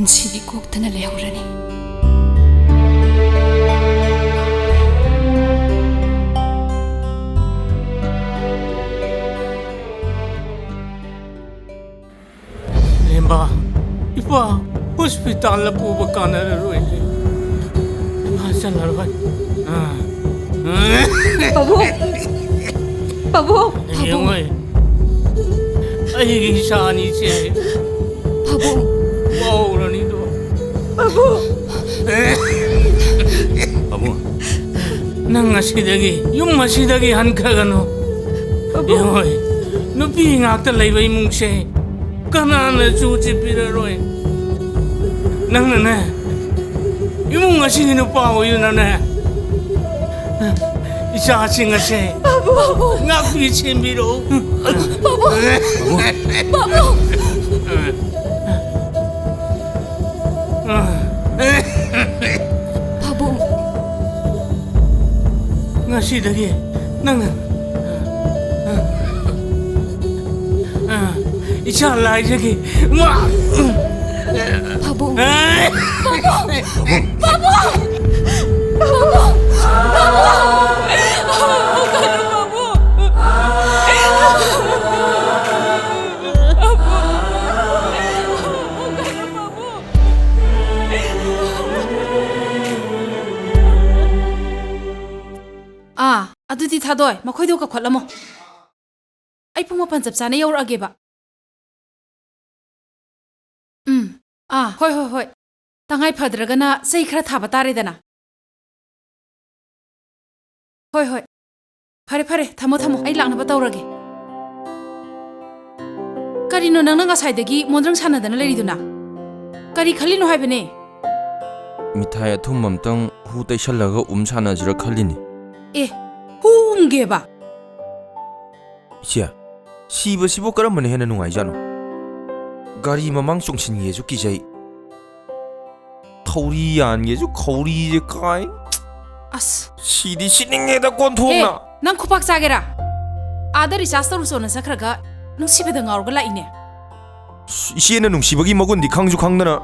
ꯄꯨꯟꯁꯤꯗꯤ ꯀꯣꯛꯇꯅ ꯂꯩꯍꯧꯔꯅꯤ lemba ipa hospital la puba kanararoi masalaroi Bobo Bobo Yangoi ai shani che Bobo maurani do Bobo Bobo nang asidagi yum asidagi hankagano Yangoi nupi ngakta leiba imung se kanana chuchi piraroi nang na imung asini no pawo yuna na isa singa se Bobo ngakpi chimbiro Bobo Bobo Bobo ngasidagi nang isa Laija ki ma Bobo Bobo ꯑꯗꯨꯗꯤ ꯊꯥꯗꯣꯏ ꯃꯈꯣꯏꯗꯣ ꯀꯈꯠꯂꯝꯃꯣ ꯑꯩ ꯄꯨꯡ 8 ꯆꯞ ꯆꯥꯅ ꯌꯧꯔꯛꯑꯒꯦꯕ ꯍꯣꯏ ꯇꯉꯥꯏ ꯐꯗ꯭ꯔꯒꯅ ꯆꯩ ꯈꯔ ꯊꯥꯕ ꯇꯥꯔꯦꯗꯅ ꯍꯣꯏ ꯐꯔꯦ ꯊꯝꯃꯣ ꯑꯩ ꯂꯥꯛꯅꯕ ꯇꯧꯔꯒꯦ ꯀꯔꯤꯅꯣ ꯅꯪꯅ ꯉꯁꯥꯏꯗꯒꯤ ꯃꯣꯟꯗ꯭ꯔꯪ ꯁꯥꯟꯅꯗꯅ ꯂꯩꯔꯤꯗꯨꯅ ꯀꯔꯤ ꯈꯜꯂꯤꯅꯣ ꯍꯥꯏꯕꯅꯦ ꯃꯤꯊꯥꯏ ꯑꯊꯨꯝ ꯑꯝꯇꯪ ꯍꯨ ꯇꯩꯁꯜꯂꯒ ꯁꯥꯟꯅꯁꯤꯔ ꯈꯜꯂꯤꯅꯤ ꯍꯨ ꯎꯝꯒꯦꯕ ꯏꯆꯦ ꯁꯤꯕꯁꯤꯕꯨ ꯀꯔꯝꯕꯅ ꯍꯦꯟꯅ ꯅꯨꯡꯉꯥꯏꯖꯥꯅꯣ ꯒꯥꯔꯤ ꯃꯃꯥꯡ ꯆꯣꯡꯁꯤꯟꯒꯦꯁꯨ ꯀꯤꯖꯩ ꯊꯧꯔꯤ ꯌꯥꯟꯒꯦꯁꯨ ꯈꯧꯔꯤꯁꯦ ꯀꯥꯏ ꯑꯁ ꯁꯤꯗꯤ ꯁꯤꯅꯤꯡꯉꯦꯗ ꯀꯣꯟꯊꯣꯛꯅ ꯅꯪ ꯈꯨꯄꯥꯛ ꯆꯥꯒꯦꯔꯥ ꯑꯥꯗ ꯔꯤꯆꯥꯔꯖ ꯇꯧꯔꯨꯆꯣꯅ ꯆꯠꯈ꯭ꯔꯒ ꯅꯨꯡꯁꯤꯕꯗ ꯉꯥꯎꯔꯒ ꯂꯥꯛꯏꯅꯦ ꯏꯆꯦꯅ ꯅꯨꯡꯁꯤꯕꯒꯤ ꯃꯒꯨꯟꯗꯤ ꯈꯪꯁꯨ ꯈꯪꯗꯅ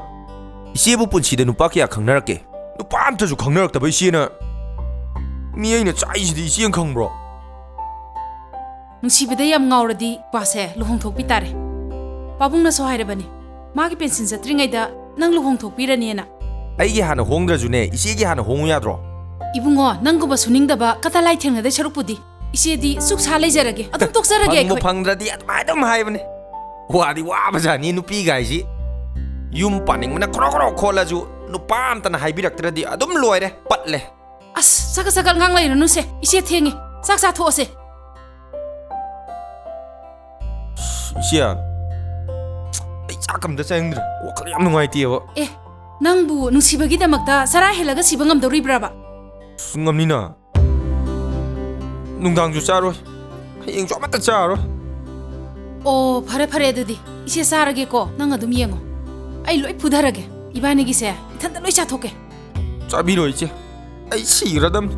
ꯏꯆꯦꯕꯨ ꯄꯨꯟꯁꯤꯗ ꯅꯨꯄꯥ ꯀꯌꯥ ꯈꯪꯅꯔꯛꯀꯦ ꯅꯨꯄꯥ ꯑꯝꯇꯁꯨ ꯈꯪꯅꯔꯛꯇꯕ ꯏꯆꯦꯅ ꯃꯤ ꯑꯩꯅ ꯆꯥꯏꯁꯤꯗꯤ ꯏꯆꯦꯅ ꯈꯪꯕ꯭ꯔꯣ ꯅꯨꯡꯁꯤꯕꯗ ꯌꯥꯝ ꯉꯥꯎꯔꯗꯤ ꯄꯥꯁꯦ ꯂꯨꯍꯣꯡꯊꯣꯛꯄꯤ ꯇꯥꯔꯦ ꯄꯥꯕꯨꯡꯅꯁꯨ ꯍꯥꯏꯔꯕꯅꯤ ꯃꯥꯒꯤ ꯄꯦꯟꯁꯤꯟ ꯆꯠꯇ꯭ꯔꯤꯉꯩꯗ ꯅꯪ ꯂꯨꯍꯣꯡꯊꯣꯛꯄꯤꯔꯅꯤꯅ ꯑꯩꯒꯤ ꯍꯥꯟꯅ ꯍꯣꯡꯗ꯭ꯔꯁꯨꯅꯦ ꯏꯆꯦꯒꯤ ꯍꯥꯟꯅ ꯍꯣꯡꯉꯨ ꯌꯥꯗ꯭ꯔꯣ 이붕어 ꯅꯪꯒꯨꯝꯕ ꯁꯨꯅꯤꯡꯗꯕ ꯀꯇꯥꯂꯥꯏ ꯊꯦꯡꯅꯗꯩ ꯁꯔꯨꯛꯄꯨꯗꯤ ꯏꯆꯦꯗꯤ ꯁꯨꯛꯁꯥ ꯂꯩꯖꯔꯒꯦ ꯑꯗꯨꯝ ꯇꯣꯛꯆꯔꯒꯦ ꯐꯪꯕ ꯐꯪꯗ꯭ꯔꯗꯤ ꯑꯗꯨꯝ ꯍꯥꯏꯕꯅꯦ ꯋꯥꯗꯤ ꯋꯥꯕꯖꯥꯠꯅꯤ ꯅꯨꯄꯤꯒꯥꯏꯁꯤ ꯌꯨꯝ ꯄꯥꯅꯤꯡꯕꯅ ꯈꯣꯔꯣ ꯈꯣꯠꯂꯁꯨ ꯅꯨꯄꯥ ꯑꯝꯇꯅ ꯍꯥꯏꯕꯤꯔꯛꯇ꯭ꯔꯗꯤ ꯑꯗꯨꯝ ꯂꯣꯏꯔꯦ ꯄꯠꯂꯦ ꯑꯁ ꯆꯒꯠ ꯉꯥꯡ ꯂꯩꯔꯅꯨꯁꯦ ꯏꯆꯦ ꯊꯦꯡꯉꯦ ꯆꯥꯛ ꯆꯥꯊꯣꯛꯑꯁꯦ ꯏꯆꯦ ꯑꯩ ꯆꯥꯛ ꯑꯝꯇ ꯆꯪꯗ꯭ꯔꯦ ꯋꯥꯈꯜ ꯌꯥꯝ ꯅꯨꯡꯉꯥꯏꯇꯦꯕ ꯅꯪꯕꯨ ꯅꯨꯡꯁꯤꯕꯒꯤꯗꯃꯛꯇ ꯆꯔꯥ ꯍꯦꯜꯂꯒ ꯁꯤꯕ ꯉꯝꯗꯧꯔꯤꯕ꯭ꯔꯕ ꯉꯝꯅꯤꯅ ꯅꯨꯡꯗꯥꯡꯁꯨ ꯆꯥꯔꯣꯏ ꯍꯌꯦꯡꯁꯨ ꯑꯃꯠꯇ ꯆꯥꯔꯣꯏ ꯑꯣ ꯐꯔꯦ ꯑꯗꯨꯗꯤ ꯏꯆꯦ ꯆꯥꯔꯒꯦꯀꯣ ꯅꯪ ꯑꯗꯨꯝ ꯌꯦꯡꯉꯣ ꯑꯩ ꯂꯣꯏ ꯐꯨꯙꯔꯒꯦ ꯏꯕꯥꯅꯤꯒꯤꯁꯦ ꯏꯊꯟꯇ ꯂꯣꯏ ꯆꯥꯊꯣꯛꯀꯦ ꯆꯥꯕꯤꯔꯣ ꯏꯆꯦ ꯑꯩ ꯁꯤꯒ꯭ꯔꯗꯝꯅꯤ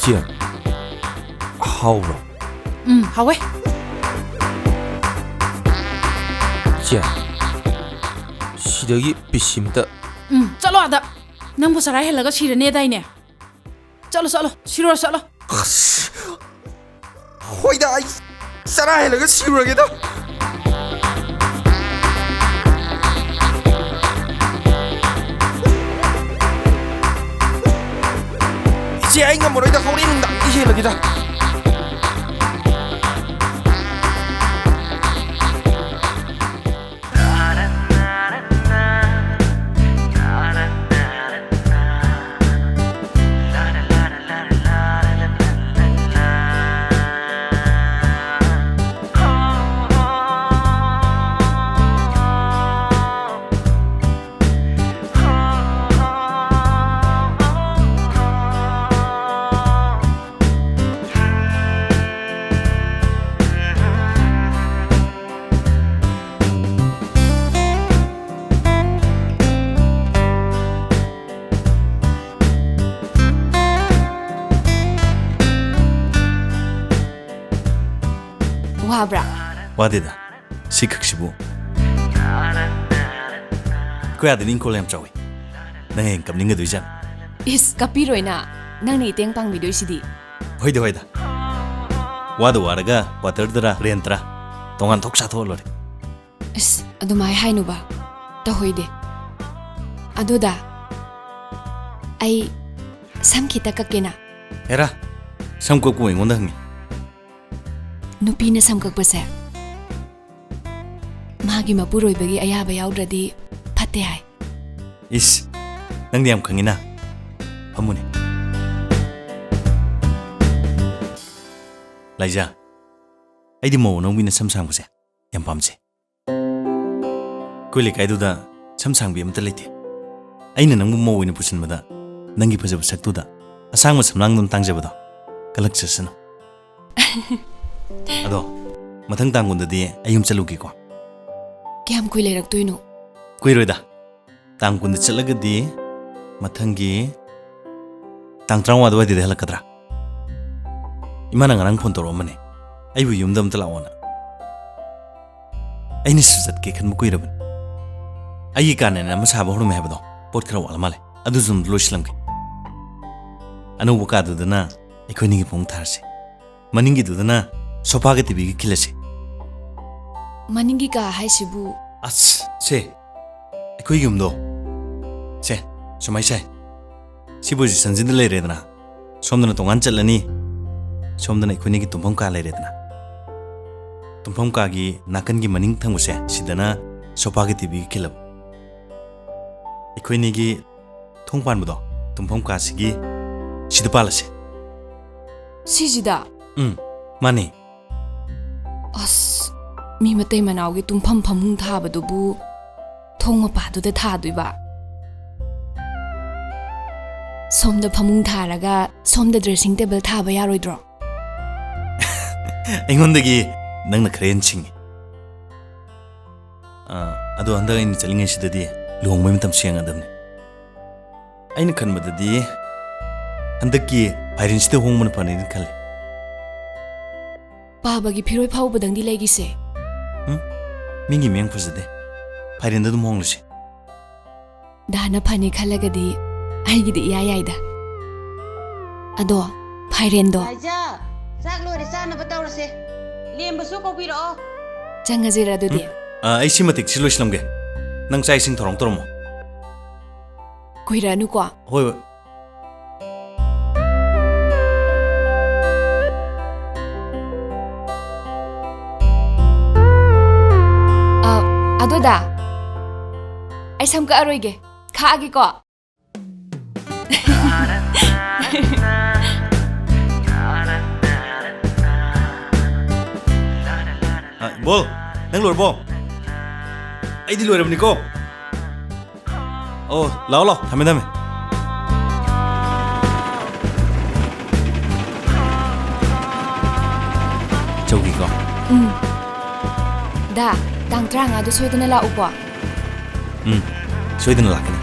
이치야, 하우라. 하웨. 이치야, 시력이 비심다. ꯆꯠꯂꯣ ꯑꯗ ꯅꯪꯕꯨ ꯆꯔꯥ ꯍꯦꯜꯂꯒ ꯁꯤꯔꯅꯦꯗꯥꯏꯅꯦ ꯆꯠꯂꯣ ꯁꯤꯔꯣ ꯆꯠꯂꯣ ꯍꯣꯏꯗ ꯑꯩ ꯆꯔꯥ ꯍꯦꯜꯂꯒ ꯁꯤꯔꯨꯔꯒꯦꯗ 이제 ꯑꯩ ꯉꯝꯃꯔꯣꯏꯗ ꯍꯧꯔꯦꯟ ꯅꯨꯡꯗꯥꯡꯗꯤ ꯍꯦꯜꯂꯒꯦꯗ Wabra. Wadida. Sikakshibu. Kuya the Ninkolem Joey. Nang coming a vision. Is Capiroina. Nang iteng pang video CD. Hoida hoida. Wadu waraga, waterdra, rentra. Tongan toksatolor. Is Adumai Hainuba. Tahoide. Adoda. I Sam kita kakena. Era. Some cooking on the hang. Nupina Sam Kakpase. Magi Mapuro begi ayaba already Patehai. Is Nandiam Kangina. Hamuni. Laija. I demo no win some sang was it. Yampamse. Quick, I do that. Some sang be mentality. I know no more in a person with that. Nangi Pazab Saktuda. A sang was some Langdon Tangjabado. Galaxus. Ado. Matang Tang on the day, I am Salukiko. Cam Quilerak to you. Quirida. Tang kun the Chalagadi. Matangi. Tang Trawa the Wadi de Helacadra. Imanang Ponto Romane. I will yum them to Lawana. I miss that cake and Muquiraban. I can and I must have a room have Port Krawamale. I do some Lushlank. I know Wakadu the na, a queening upon Tarsi. Maningi to the na, so pagati be killasi. Maningika Haishibu. As, say, a quigum do. Say, so my say. Sibu is Sanjit the lady. Some the Tonganchalani, some the Quinigi to Ponka lady. Tumpongkagi nakangi Ningthou se sidana sopagati bi kilab. Equinigi Tongpan Budo, Tumpongka sigi Sidapalase. Sijida. Money. As Mimate Manaugi Tumpam Pamung Tabadubu Tonga Padu the Taduba. Some the Pamung Taraga, some the dressing table Tabayaro draw. Engondagi. Nang na crenching. Ado under in telling us the day, long women seeing Adam. I know can but the day and the key I didn't still home upon it in Kali. Baba give Piro Power than the lady say. Mingy Mang was the day. I didn't do Monglish. Dana Panic Halagadi, I get the Yaida. Ado, Pirendo. Laija, Saglo the son of a Taurus. Limbusuko Piro. Changazira do de. I see Matic Siluslamge. Nang sizing Toronto. Quira Nuqua. However, Adoda. I some Garoige. Kagiko. Bol, nang lor bo. Ay di lor Nico. Oh, lao, dame. Chogi ko. Da, tang tranga do soy na la upo. Soy din lakani.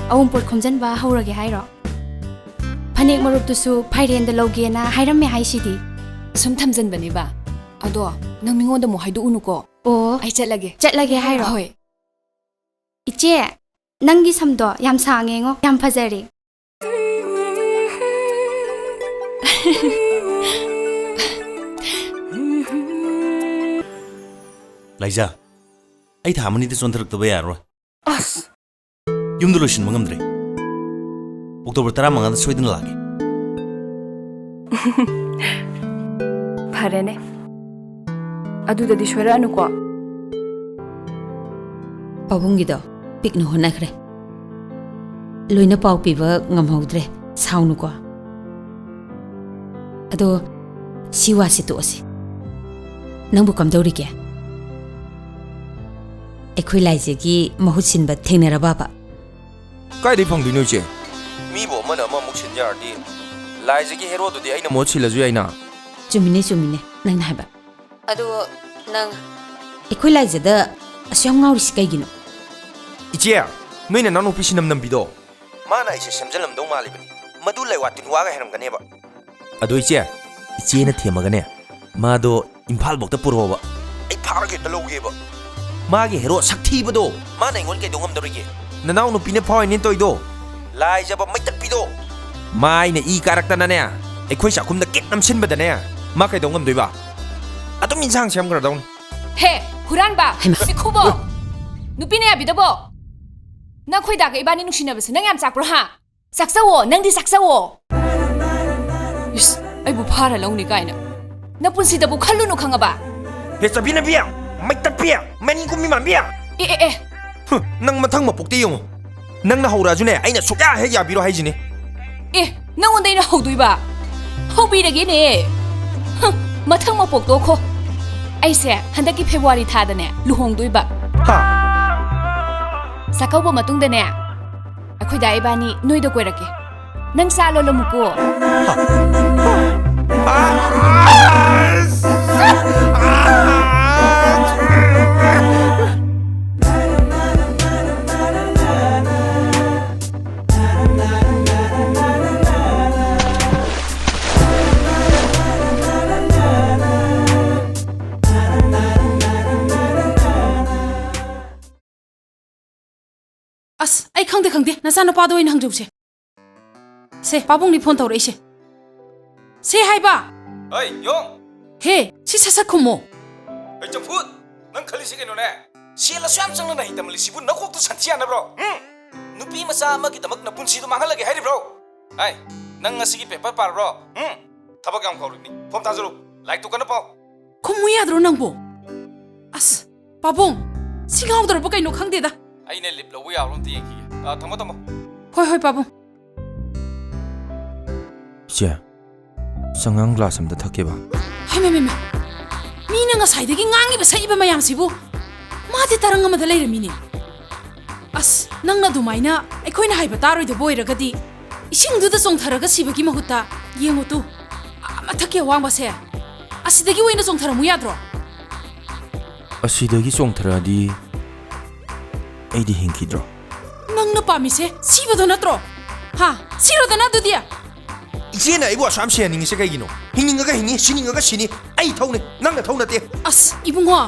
Awong port khomjan ba haurage hairo phanek marup tu su phairen da loge na hairam me haisidi Sum thamjan bani ba ado nang mingon da mo haidu unuko o ai chatlage hairo hoi iche nangi samdo yam sange ngo yam phajari Laija, ay thamani de sontarak to bayaro. as Yumdu lotion mangamdre. October tara mangada soidin lagi. ꯐꯔꯦꯅꯦ ꯑꯗꯨꯗꯗꯤ ꯁꯣꯏꯔꯛꯑꯅꯨꯀꯣ ꯄꯥꯕꯨꯡꯒꯤꯗꯣ ꯄꯤꯛꯅ ꯍꯣꯠꯅꯈ꯭ꯔꯦ ꯂꯣꯏꯅ ꯄꯥꯎ ꯄꯤꯕ ꯉꯝꯍꯧꯗ꯭ꯔꯦ ꯁꯥꯎꯅꯨꯀꯣ ꯑꯗꯣ ꯁꯤ ꯋꯥꯁꯤ ꯇꯣꯛꯑꯁꯤ ꯅꯪꯕꯨ ꯀꯝꯗꯧꯔꯤꯒꯦ ꯑꯩꯈꯣꯏ ꯂꯥꯏꯖꯒꯤ ꯃꯍꯨꯠ ꯁꯤꯟꯕ ꯊꯦꯡꯅꯔꯕꯕ ꯀꯥꯏꯗꯩ ꯐꯪꯗꯣꯏꯅꯣ ꯏꯆꯦ ꯃꯤꯕꯨ ꯑꯃꯅ ꯑꯃꯃꯨꯛ ꯁꯤꯟ ꯌꯥꯔꯗꯤ ꯂꯥꯏꯖꯒꯤ ꯍꯦꯔꯣꯗꯨꯗꯤ ꯑꯩꯅ ꯃꯍꯨꯠ ꯁꯤꯜꯂꯁꯨ ꯌꯥꯏꯅ ꯆꯨꯝꯃꯤꯅꯦ ꯆꯨꯝꯃꯤꯅꯦ ꯅꯪꯅ ꯍꯥꯏꯕ ꯑꯗꯣ ꯅꯪ ꯑꯩꯈꯣꯏ ꯂꯥꯏꯖꯗ ꯑꯁꯨꯛꯌꯥꯝ ꯉꯥꯎꯔꯤꯁꯤ ꯀꯩꯒꯤꯅꯣ ꯏꯆꯦ ꯅꯣꯏ ꯅꯅꯥꯎꯅꯨꯄꯤ ꯁꯤꯅꯝ ꯅꯝꯕꯤꯗꯣ ꯃꯥꯅ ꯑꯩꯁꯦ ꯁꯦꯝꯖꯜꯂꯝꯗꯧ ꯃꯥꯜꯂꯤꯕꯅꯤ ꯃꯗꯨ ꯂꯩꯋꯥ ꯇꯤꯟꯋꯥꯒ ꯍꯩꯔꯝꯒꯅꯦꯕ ꯑꯗꯣ ꯏꯆꯦꯅ ꯊꯦꯝꯃꯒꯅꯦ ꯃꯥꯗꯣ ꯏꯝꯐꯥꯜꯐꯥꯎꯇ ꯄꯨꯔꯛꯑꯣꯕ ꯑꯩ ꯐꯥꯔꯒ ꯍꯦꯛꯇ ꯂꯧꯒꯦꯕ ꯃꯥꯒꯤ ꯍꯦꯔꯣ ꯁꯛꯊꯤꯕꯗꯣ ꯃꯥꯅ ꯑꯩꯉꯣꯟꯗ ꯀꯩꯗꯧ ꯉꯝꯗꯧꯔꯤꯒꯦ ꯅꯅꯥꯎꯅꯨꯄꯤꯅ ꯐꯥꯎꯏꯅꯦ ꯇꯧꯏꯗꯣ ꯂꯥꯏꯖꯕ ꯃꯩꯇꯠꯄꯤꯗꯣ ꯃꯥꯏꯅ ꯏ ꯀꯥꯔꯛꯇꯅꯅꯦ ꯑꯩꯈꯣꯏ ꯆꯥꯛꯈꯨꯝꯗ ꯀꯤꯠ ꯅꯝꯁꯤꯟꯕꯗꯅꯦ ꯃꯥ ꯀꯩꯗꯧ ꯉꯝꯗꯣꯏꯕ ꯑꯗꯨꯝ ꯏꯟꯁꯥꯡ ꯁꯦꯝꯈ꯭ꯔꯗꯧꯅꯤ ꯍꯦ ꯍꯨꯔꯥꯟꯕ ꯈꯨꯕꯣ ꯅꯨꯄꯤꯅ ꯌꯥꯕꯤꯗꯕꯣ ꯅꯪ ꯈꯣꯏꯗꯥꯒ ꯏꯕꯥꯅꯤ ꯅꯨꯡꯁꯤꯅꯕꯁꯦ ꯅꯪ ꯌꯥꯝ ꯆꯥꯛꯄ꯭ꯔꯣ ꯍꯥ ꯆꯥꯛꯆꯋꯣ ꯅꯪꯗꯤ ꯆꯥꯛꯆꯋꯣ ꯏꯁ ꯑꯩꯕꯨ ꯐꯥꯔ ꯂꯧꯅꯤ ꯀꯥꯏꯅ ꯅꯄꯨꯟꯁꯤꯗꯕꯨ ꯈꯜꯂꯨꯅꯨ ꯈꯪꯉꯕ ꯍꯦ ꯆꯕꯤꯅꯕꯤ ꯃꯩꯇꯠꯄꯤ ꯃꯅꯤ ꯀꯨꯝꯃꯤ ꯃꯥꯟꯕꯤ ꯑꯦ ꯅꯪ ꯃꯊꯪ ꯃꯄꯣꯛꯇ ꯌꯦꯡꯉꯣ ꯅꯪꯅ ꯍꯧꯔꯛꯑꯁꯨꯅꯦ ꯑꯩꯅ ꯁꯨꯛꯌꯥ ꯍꯦꯛ ꯌꯥꯕꯤꯔꯣ ꯍꯥꯏꯁꯤꯅꯦ ꯑꯦ ꯅꯪꯉꯣꯟꯗ ꯑꯩꯅ ꯍꯧꯗꯣꯏꯕ ꯍꯧꯕꯤꯔꯒꯦꯅꯦ ꯃꯊꯪ ꯃꯄꯣꯛ ꯇꯣꯛꯈꯣ ꯑꯩꯁꯦ ꯍꯟꯗꯛꯀꯤ ꯐꯦꯕ꯭ꯔꯨꯋꯥꯔꯤ ꯊꯥꯗꯅꯦ ꯂꯨꯍꯣꯡꯗꯣꯏꯕ ꯍꯥ ꯆꯥꯛꯀꯧꯕ ꯃꯇꯨꯡꯗꯅꯦ ꯑꯩꯈꯣꯏꯗꯥ ꯏꯕꯥꯅꯤ ꯅꯣꯏꯗ ꯀꯣꯏꯔꯛꯀꯦ ꯅꯪ ꯆꯥ ꯂꯣꯜꯂꯝꯃꯨꯀꯣ ꯑꯁ ꯑꯩ ꯈꯪꯗꯦ ꯅꯆꯥꯅꯨꯄꯥꯗꯣ ꯑꯣꯏꯅ ꯍꯪꯖꯧꯁꯦ ꯁꯦ ꯄꯥꯕꯨꯡꯅꯤ ꯐꯣꯟ ꯇꯧꯔꯛꯏꯁꯦ ꯁꯦ ꯍꯥꯏꯕ ꯑꯩ ꯌꯣꯡ ꯍꯦ ꯁꯤ ꯁꯠ ꯈꯨꯝꯃꯣ ꯑꯩ ꯆꯝꯐꯨꯠ ꯅꯪ ꯈꯜꯂꯤꯁꯤ ꯀꯩꯅꯣꯅꯦ ꯁꯦꯜꯂꯁꯨ ꯌꯥꯝ ꯆꯪꯅ ꯍꯩꯇꯃꯜꯂꯤꯁꯤꯕꯨ ꯅꯀꯣꯛꯇ ꯁꯟꯊꯤ ꯌꯥꯅꯕ꯭ꯔꯣ ꯅꯨꯄꯤ ꯃꯆꯥ ꯑꯃꯒꯤꯗꯃꯛ ꯅꯄꯨꯟꯁꯤꯗꯣ ꯃꯥꯡꯍꯜꯂꯒꯦ ꯍꯥꯏꯔꯤꯕ꯭ꯔꯣ ꯑꯩ ꯅꯪ ꯉꯁꯤꯒꯤ ꯄꯦꯄꯔ ꯄꯥꯔꯕ꯭ꯔꯣ ꯊꯕꯛ ꯌꯥꯝ ꯀꯧꯔꯤꯕꯅꯤ ꯐꯣꯝ ꯊꯥꯖꯔꯨ ꯂꯥꯏꯔꯤꯛꯇꯨ ꯀꯟꯅ ꯄꯥꯎ ꯈꯨꯝꯃꯨ ꯌꯥꯗ꯭ꯔꯣ ꯅꯪꯕꯨ ꯑꯁ ꯄꯥꯕꯨꯡ ꯁꯤ ꯉꯥꯎꯗ꯭ꯔꯕ ꯀꯩꯅꯣ ꯈꯪꯗꯦꯗ ꯑꯩꯅ ꯂꯤꯞ ꯂꯧꯕ ꯌꯥꯕ꯭ꯔꯣ ꯑꯝꯇ ꯌꯦꯡꯈꯤꯒꯦ ꯊꯝꯃꯣ ꯍꯣꯏ ꯄꯥꯕꯨꯡ ꯏꯆꯦ ꯆꯉꯥꯡ ꯒ꯭ꯂꯥꯁ ꯑꯝꯇ ꯊꯛꯀꯦꯕ ꯍꯩꯃ ꯃꯤꯅ ꯉꯁꯥꯏꯗꯒꯤ ꯉꯥꯡꯉꯤꯕ ꯁꯛꯏꯕ ꯃꯌꯥꯝꯁꯤꯕꯨ ꯃꯥꯗꯤ ꯇꯔꯪ ꯑꯃꯗ ꯂꯩꯔꯝꯃꯤꯅꯦ ꯑꯁ ꯅꯪꯅ ꯑꯗꯨꯃꯥꯏꯅ ꯑꯩꯈꯣꯏꯅ ꯍꯥꯏꯕ ꯇꯥꯔꯣꯏꯗꯕ ꯑꯣꯏꯔꯒꯗꯤ ꯏꯁꯤꯡꯗꯨꯗ ꯆꯣꯡꯊꯔꯒ ꯁꯤꯕꯒꯤ ꯃꯍꯨꯠꯇ ꯌꯦꯡꯉꯨ ꯇꯨ ꯃꯊꯛꯀꯤ ꯑꯋꯥꯡꯕꯁꯦ ꯑꯁꯤꯗꯒꯤ ꯑꯣꯏꯅ ꯆꯣꯡꯊꯔꯝꯃꯨ ꯌꯥꯗ꯭ꯔꯣ ꯑꯁꯤꯗꯒꯤ ꯆꯣꯡꯊꯔꯛꯑꯗꯤ ꯑꯩꯗꯤ ꯍꯤꯡꯈꯤꯗ꯭ꯔꯣ ꯅꯪꯅ ꯄꯥꯝꯃꯤꯁꯦ ꯁꯤꯕꯗꯣ ꯅꯠꯇ꯭ꯔꯣ ꯍꯥ ꯁꯤꯔꯣꯗꯅ ꯑꯗꯨꯗꯤ ꯏꯆꯦꯅ ꯑꯩꯕꯨ ꯑꯁꯨꯌꯥꯝ ꯁꯦꯟꯅꯤꯡꯉꯤꯁꯦ ꯀꯩꯒꯤꯅꯣ ꯍꯤꯡꯅꯤꯡꯉꯒ ꯍꯤꯡꯉꯤ ꯁꯤꯅꯤꯡꯉꯒ ꯁꯤꯅꯤ ꯑꯩ ꯊꯧꯅꯤ ꯅꯪꯅ ꯊꯧ ꯅꯠꯇꯦ ꯑꯁ 이붕어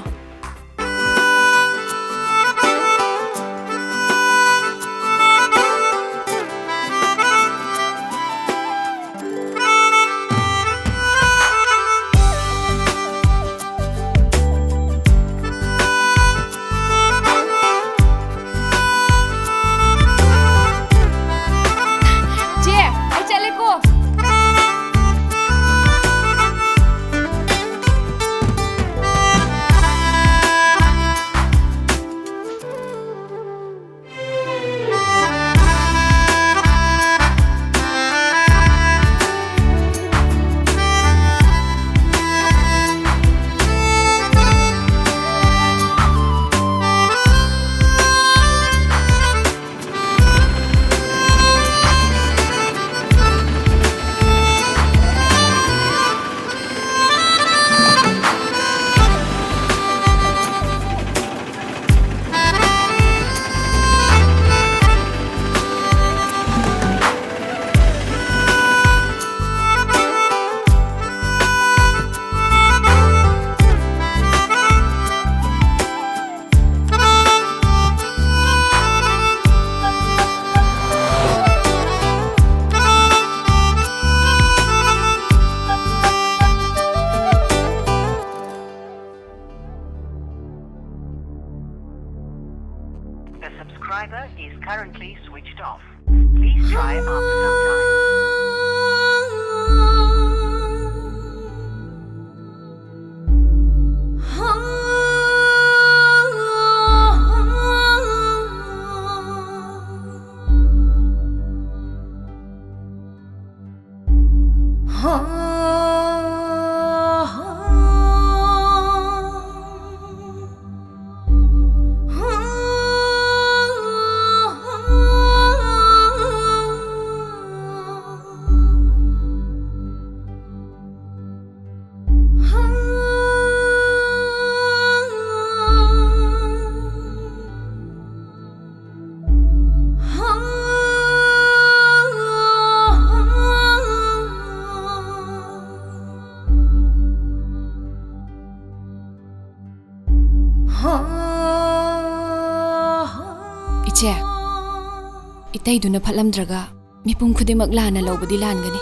ꯑꯇꯩꯗꯨꯅ ꯐꯠꯂꯝꯗ꯭ꯔꯒ ꯃꯤꯄꯨꯝ ꯈꯨꯗꯤꯡꯃꯛ ꯂꯥꯟꯅ ꯂꯧꯕꯗꯤ ꯂꯥꯟꯒꯅꯤ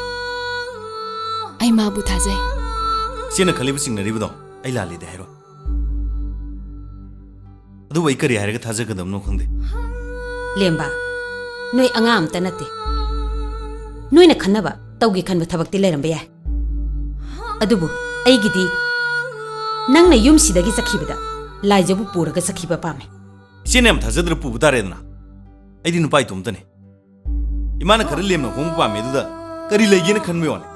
ꯑꯩ ꯃꯥꯕꯨ ꯊꯥꯖꯩ ꯆꯦꯅ ꯈꯜꯂꯤꯕ ꯆꯤꯡꯅꯔꯤꯕꯗꯣ ꯑꯩ ꯂꯥꯜꯂꯤꯗꯤ ꯍꯥꯏꯔꯣ ꯑꯗꯨꯕꯨ ꯑꯩ ꯀꯔꯤ ꯍꯥꯏꯔꯒ ꯊꯥꯖꯒꯗꯕꯅꯣ ꯈꯪꯗꯦ ꯂꯦꯝꯕ ꯅꯣꯏ ꯑꯉꯥꯡ ꯑꯝꯇ ꯅꯠꯇꯦ ꯅꯣꯏꯅ ꯈꯟꯅꯕ ꯇꯧꯒꯦ ꯈꯟꯕ ꯊꯕꯛꯇꯤ ꯂꯩꯔꯝꯕ ꯌꯥꯏ ꯑꯗꯨꯕꯨ ꯑꯩꯒꯤꯗꯤ ꯅꯪꯅ ꯌꯨꯝꯁꯤꯗꯒꯤ ꯆꯠꯈꯤꯕꯗ ꯂꯥꯏꯖꯕꯨ ꯄꯨꯔꯒ ꯆꯠꯈꯤꯕ ꯄꯥꯝꯃꯦ ꯏꯆꯦꯅ ꯌꯥꯝ ꯊꯥꯖꯗ꯭ꯔ ꯄꯨꯕ ꯇꯥꯔꯦꯗꯅ ꯑꯩꯗꯤ ꯅꯨꯄꯥ ꯏꯇꯣꯝꯇꯅꯦ ꯏꯃꯥꯅ ꯈꯔ ꯂꯦꯝꯅ ꯍꯣꯡꯕ ꯄꯥꯝꯃꯦ ꯑꯗꯨꯗ ꯀꯔꯤ ꯂꯩꯒꯦꯅ ꯈꯟꯕ ꯋꯥꯅꯤ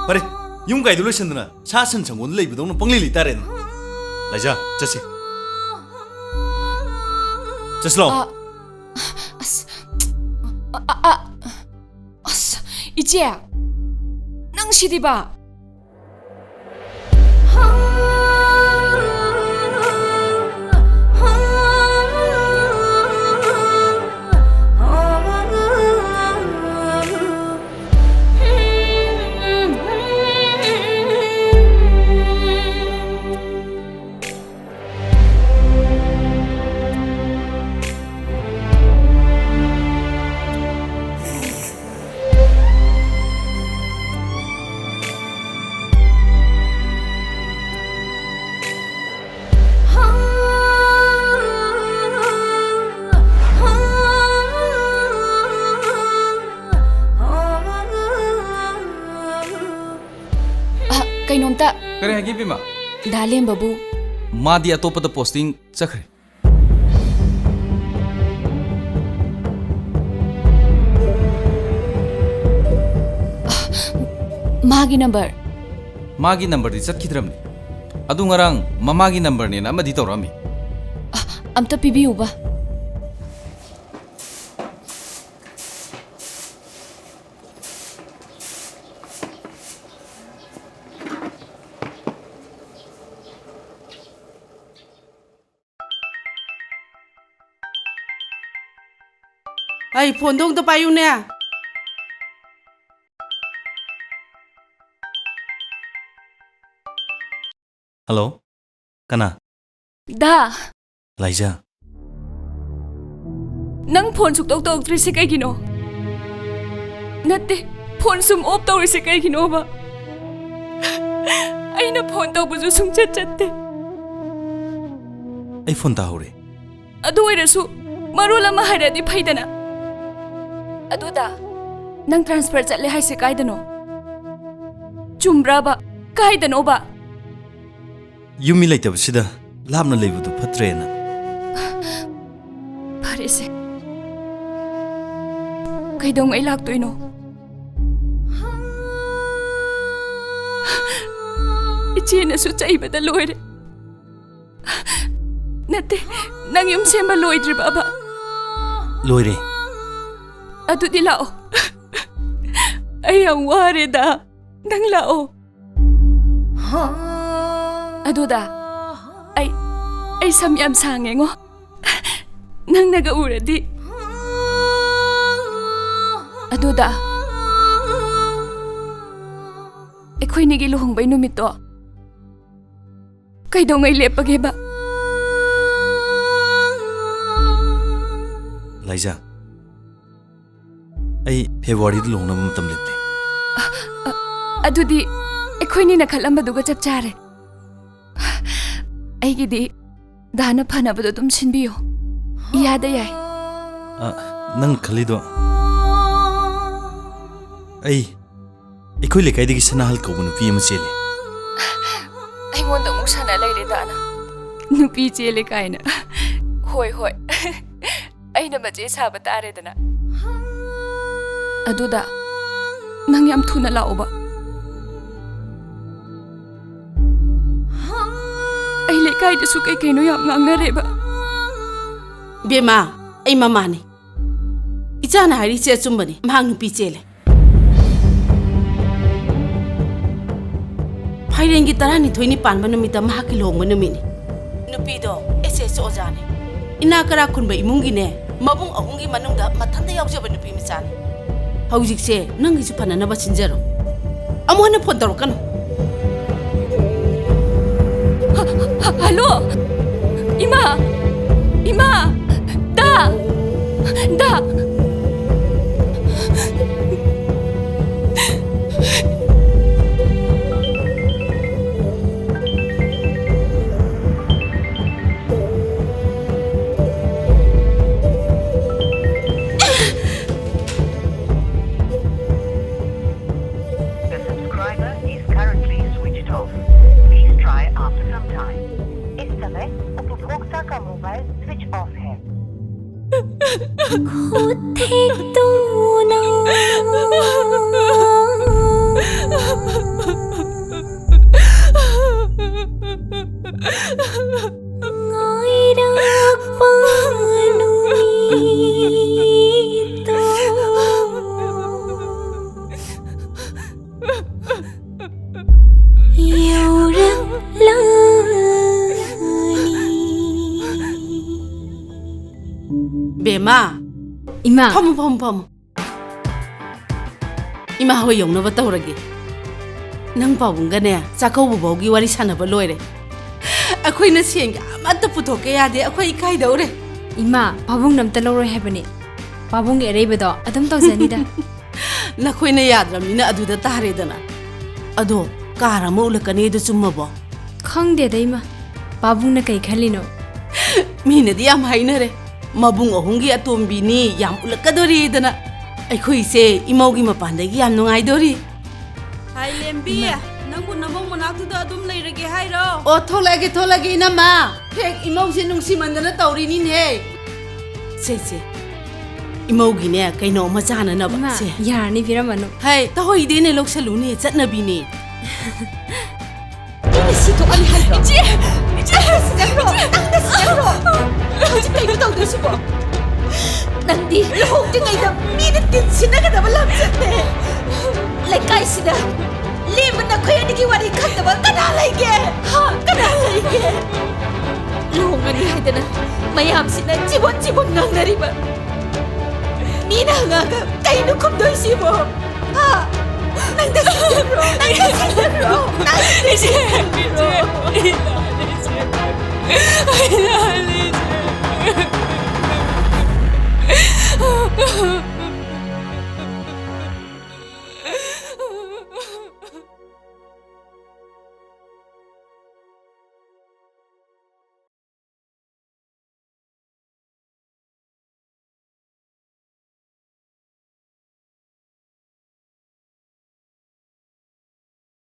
ꯐꯔꯦ ꯌꯨꯝ ꯀꯥꯏꯗ ꯂꯣꯏꯁꯟꯗꯅ ꯁꯥ ꯁꯟ ꯁꯪꯒꯣꯜꯗ ꯂꯩꯕꯗꯧꯅ ꯄꯪꯂꯩ ꯂꯩꯇꯥꯔꯦꯗꯅ ꯂꯥꯏꯖꯥ ꯆꯠꯁꯤ ꯆꯠꯁꯤ ꯂꯥꯛꯑꯣ ꯑꯁ 이제 ꯅꯪ 시디바 ꯀꯩꯅꯣꯝꯇ ꯀꯔꯤ ꯍꯥꯏꯒꯦ ꯕꯤꯃꯥ ꯗꯥꯂꯦꯝꯕꯕꯨ ꯃꯥꯗꯤ ꯑꯇꯣꯞꯄꯗ ꯄꯣꯁꯇꯤꯡ ꯆꯠꯈ꯭ꯔꯦ ꯃꯥꯒꯤ ꯅꯝꯕꯔ ꯃꯥꯒꯤ ꯅꯝꯕꯔꯗꯤ ꯆꯠꯈꯤꯗ꯭ꯔꯕꯅꯤ ꯑꯗꯨ ꯉꯔꯥꯡ ꯃꯃꯥꯒꯤ ꯅꯝꯕꯔꯅꯦꯅ ꯑꯃꯗꯤ ꯇꯧꯔꯛꯑꯝꯃꯤ ꯑꯝꯇ ꯄꯤꯕꯤꯌꯨꯕ ꯑꯩ ꯐꯣꯟꯗꯣ ꯑꯝꯇ ꯄꯥꯏꯌꯨꯅꯦ ꯍꯜꯂꯣ ꯀꯅꯥ ꯗꯥ ꯂꯥꯏꯖꯥ ꯅꯪ ꯐꯣꯟ ꯁꯨꯛꯇꯧ ꯇꯧꯔꯛꯇ꯭ꯔꯤꯁꯦ ꯀꯩꯒꯤꯅꯣ ꯅꯠꯇꯦ ꯐꯣꯟ ꯁꯨꯝ ꯑꯣꯐ ꯇꯧꯔꯤꯁꯦ ꯀꯩꯒꯤꯅꯣꯕ ꯑꯩꯅ ꯐꯣꯟ ꯇꯧꯕꯁꯨ ꯁꯨꯡꯆꯠ ꯆꯠꯇꯦ ꯑꯩ ꯐꯣꯟ ꯇꯥꯍꯧꯔꯦ ꯑꯗꯨ ꯑꯣꯏꯔꯁꯨ ꯃꯔꯣꯜ ꯑꯃ ꯍꯥꯏꯔꯗꯤ ꯐꯩꯗꯅ ꯑꯗꯨꯗ ꯅꯪ ꯇ꯭ꯔꯥꯟꯁꯐꯔ ꯆꯠꯂꯦ ꯍꯥꯏꯁꯦ ꯀꯥꯏꯗꯅꯣ ꯆꯨꯝꯕ꯭ꯔꯥꯕ ꯀꯥꯏꯗꯅꯣꯕ ꯌꯨꯝꯃꯤ ꯂꯩꯇꯕꯁꯤꯗ ꯂꯥꯞꯅ ꯂꯩꯕꯗꯨ ꯐꯠꯇ꯭ꯔꯦꯅ ꯐꯔꯦꯁꯦ ꯀꯩꯗꯧꯉꯩ ꯂꯥꯛꯇꯣꯏꯅꯣ ꯏꯆꯦꯅꯁꯨ ꯆꯩꯕꯗ ꯂꯣꯏꯔꯦ ꯅꯠꯇꯦ ꯅꯪ ꯌꯨꯝ ꯁꯦꯝꯕ ꯂꯣꯏꯗ꯭ꯔꯤꯕꯕ ꯂꯣꯏꯔꯦ ꯑꯗꯨꯗꯤ ꯂꯥꯛꯑꯣ ꯑꯩ ꯌꯥꯝ ꯋꯥꯔꯦꯗ ꯅꯪ ꯂꯥꯛꯑꯣ ꯑꯗꯨꯗ ꯑꯩ ꯁꯝ ꯌꯥꯝ ꯁꯥꯡꯉꯦꯉꯣ ꯅꯪꯅꯒ ꯎꯔꯗꯤ ꯑꯗꯨꯗ ꯑꯩꯈꯣꯏꯅꯤꯒꯤ ꯂꯨꯍꯣꯡꯕꯩ ꯅꯨꯃꯤꯠꯇꯣ ꯀꯩꯗꯧꯉꯩ ꯂꯦꯞꯄꯒꯦꯕ ꯂꯥꯏꯖꯥ ꯑꯩ ꯐꯦꯕꯋꯥꯔꯤꯗ ꯂꯨꯍꯣꯡꯅꯕ ꯃꯇꯝ ꯂꯦꯞꯂꯦ ꯑꯗꯨꯗꯤ ꯑꯩꯈꯣꯏꯅꯤꯅ ꯈꯜꯂꯝꯕꯗꯨꯒ ꯆꯞ ꯆꯥꯔꯦ ꯑꯩꯒꯤꯗꯤ ꯗꯥꯅ ꯐꯅꯕꯗꯣ ꯑꯗꯨꯝ ꯁꯤꯟꯕꯤꯌꯣ ꯏꯌꯥꯗ ꯌꯥꯏ ꯅꯪ ꯈꯜꯂꯤꯗꯣ ꯑꯩꯈꯣꯏ ꯂꯩꯀꯥꯏꯗꯒꯤ ꯁꯅꯥꯍꯜ ꯀꯧꯕ ꯅꯨꯄꯤ ꯑꯃ ꯆꯦꯜꯂꯦ ꯑꯩꯉꯣꯟꯗ ꯑꯃꯨꯛ ꯁꯥꯟꯅ ꯂꯩꯔꯦ ꯗꯥꯅ ꯅꯨꯄꯤ ꯆꯦꯜꯂꯦ ꯀꯥꯏꯅ ꯍꯣꯏ ꯍꯣꯏ ꯑꯩꯅ ꯃꯆꯦ ꯁꯥꯕ ꯇꯥꯔꯦꯗꯅ ꯑꯗꯨꯗ ꯅꯪ ꯌꯥꯝ ꯊꯨꯅ ꯂꯥꯛꯑꯣꯕ ꯑꯩ ꯂꯩꯀꯥꯏꯗꯁꯨ ꯀꯩꯀꯩꯅꯣ ꯌꯥꯝ ꯉꯥꯡꯅꯔꯦꯕ ꯕꯦꯃꯥ ꯑꯩ ꯃꯃꯥꯅꯤ ꯏꯆꯥꯅ ꯍꯥꯏꯔꯤꯁꯦ ꯑꯆꯨꯝꯕꯅꯤ ꯃꯍꯥꯛ ꯅꯨꯄꯤ ꯆꯦꯜꯂꯦ ꯐꯥꯏꯔꯦꯟꯒꯤ 12ꯅꯤ ꯄꯥꯟꯕ ꯅꯨꯃꯤꯠꯇ ꯃꯍꯥꯛꯀꯤ ꯂꯨꯍꯣꯡꯕ ꯅꯨꯃꯤꯠꯅꯤ ꯅꯨꯄꯤꯗꯣ SS ꯑꯣꯖꯥꯅꯤ ꯏꯅꯥ ꯀꯔꯥ ꯈꯨꯟꯕ ꯏꯃꯨꯡꯒꯤꯅꯦ ꯃꯕꯨꯡ ꯑꯍꯨꯝꯒꯤ ꯃꯅꯨꯡꯗ ꯃꯊꯟꯇ ꯌꯥꯎꯖꯕ ꯅꯨꯄꯤ ꯃꯆꯥꯅꯤ ꯍꯧꯖꯤꯛꯁꯦ ꯅꯪꯒꯤꯁꯨ ꯐꯅꯅꯕ ꯁꯤꯟꯖꯔꯣ ꯑꯃꯨꯛ ꯍꯟꯅ ꯐꯣꯟ ꯇꯧꯔꯛꯀꯅꯨ ꯍꯜꯂꯣ ꯏꯃꯥ ꯗꯥ Bema, Ima, Pom. Ima hoy yong na bataw ragi. Nang pabunggane, sakaw bubogi wari sana ba loire. Ako'y nasiyang amata putok kaya de ako'y ikay daw re. Ima, pabung nam taloro hebani. Pabung erebe do, adam to zanida. Nako'y na yadram ni na aduda tare dana. Ado, kara mo ulakani do sumabo. Khang de ima. Pabung na kay khalino. Mina di am haina re. Mabung ahungi atombi ni yam ulakadori dana. Aikoy se imawgi mapandagi yam nungay dori. Hai lembi, nangbu namong manaktu da adum lairage hairo. O tholage ina ma. Hek imaw se nungsi mandana tawri nin he. Se. Imawgi ne kaino majana na ba se. Yarni piramanu. Hai, tahoy de ne loksalu ne chatnabi ne. Ini situ ali hairo. Ije, sidaro. Nangda sidaro. Hojik kayo daw do sibo. Nandi lohong tingay da minit din sinagadaba lamsat ne. Lekay sida. Liman na kuya ni kiwari kandaba kanalayge. Ha, kanalayge. Lohong ani haidana. Mayam sina jibon nang nariba. Mina nga ka kayo kumdoy sibo. Ha, nangda sidaro. Nangda sidaro.